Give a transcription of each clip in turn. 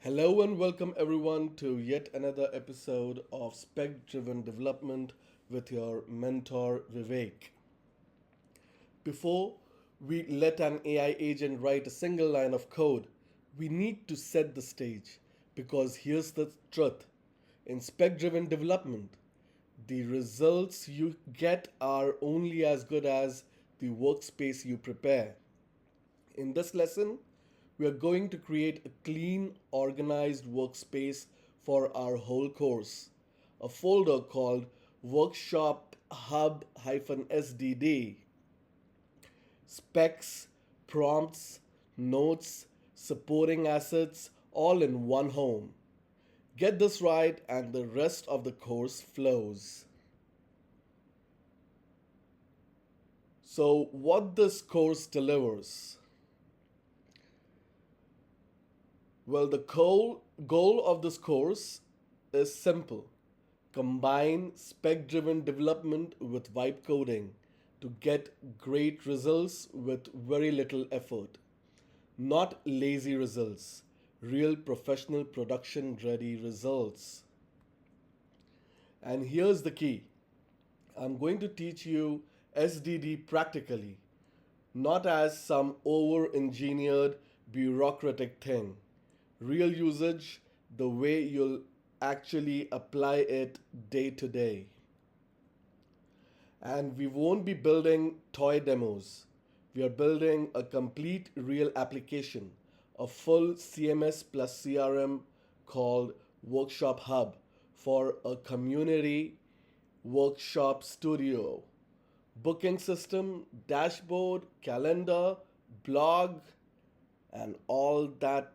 Hello and welcome everyone to yet another episode of Spec-Driven Development with your mentor Vivek. Before we let an AI agent write a single line of code, we need to set the stage because here's the truth. In spec-driven development, the results you get are only as good as the workspace you prepare. In this lesson, we are going to create a clean, organized workspace for our whole course. A folder called workshophub-sdd, specs, prompts, notes, supporting assets, all in one home. Get this right, and the rest of the course flows. So, what this course delivers? Well, the goal of this course is simple: combine spec driven development with vibe coding to get great results with very little effort. Not lazy results, real professional production ready results. And here's the key: I'm going to teach you SDD practically, not as some over engineered bureaucratic thing. Real usage, the way you'll actually apply it day to day. And we won't be building toy demos. We are building a complete real application, a full CMS plus CRM called Workshop Hub for a community workshop studio, booking system, dashboard, calendar, blog, and all that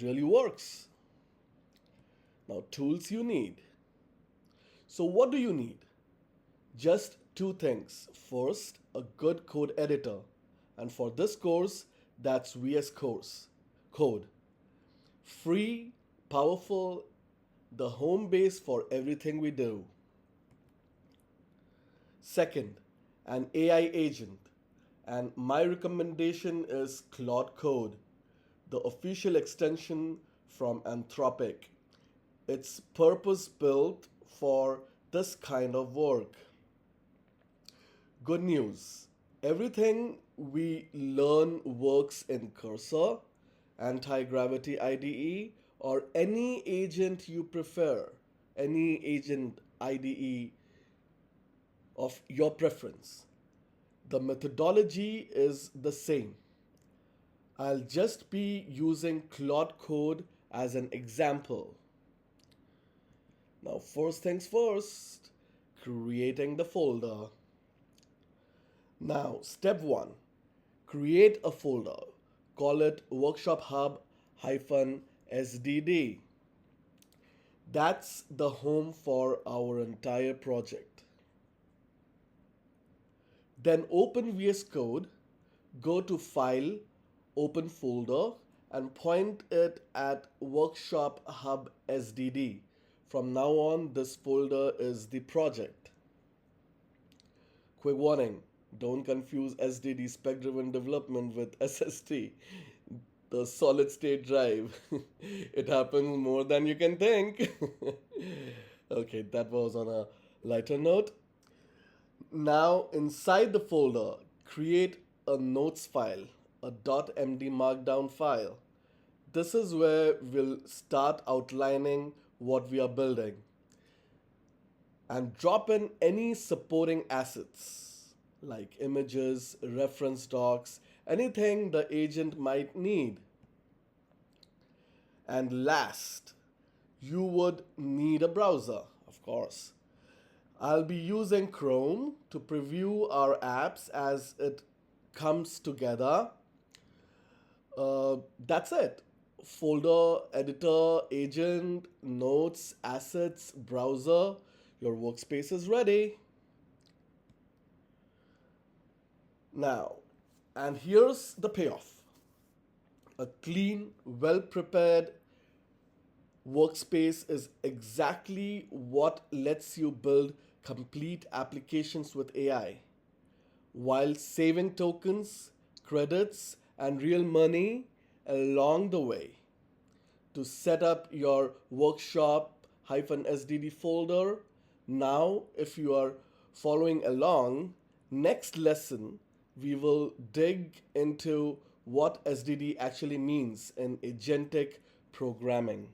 really works. Now, tools you need. So, what do you need? Just two things. First, a good code editor. And for this course, that's VS Code. Free, powerful, the home base for everything we do. Second, an AI agent. And my recommendation is Claude Code, the official extension from Anthropic. It's purpose built for this kind of work. Good news: everything we learn works in Cursor, Antigravity IDE, or any agent you prefer, any agent IDE of your preference. The methodology is the same. I'll just be using Claude Code as an example. Now, first things first, creating the folder. Now, step one, create a folder. Call it Workshop Hub-SDD. That's the home for our entire project. Then open VS Code, go to File, Open Folder, and point it at Workshop Hub SDD. From now on, this folder is the project. Quick warning: don't confuse SDD spec driven development with SSD, the solid state drive. It happens more than you can think. Okay, that was on a lighter note. Now, inside the folder, create a notes file, a .md markdown file. This is where we'll start outlining what we are building. And drop in any supporting assets like images, reference docs, anything the agent might need. And last, you would need a browser, of course. I'll be using Chrome to preview our apps as it comes together. That's it. Folder, editor, agent, notes, assets, browser. Your workspace is ready. Now, and here's the payoff: a clean, well prepared workspace is exactly what lets you build complete applications with AI while saving tokens, credits, and real money along the way. to set up your workshop-sdd folder. Now, if you are following along, next lesson we will dig into what SDD actually means in agentic programming.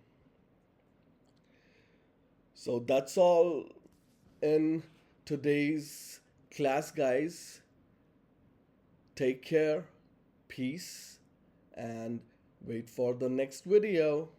So that's all in today's class, guys. Take care, peace, and wait for the next video.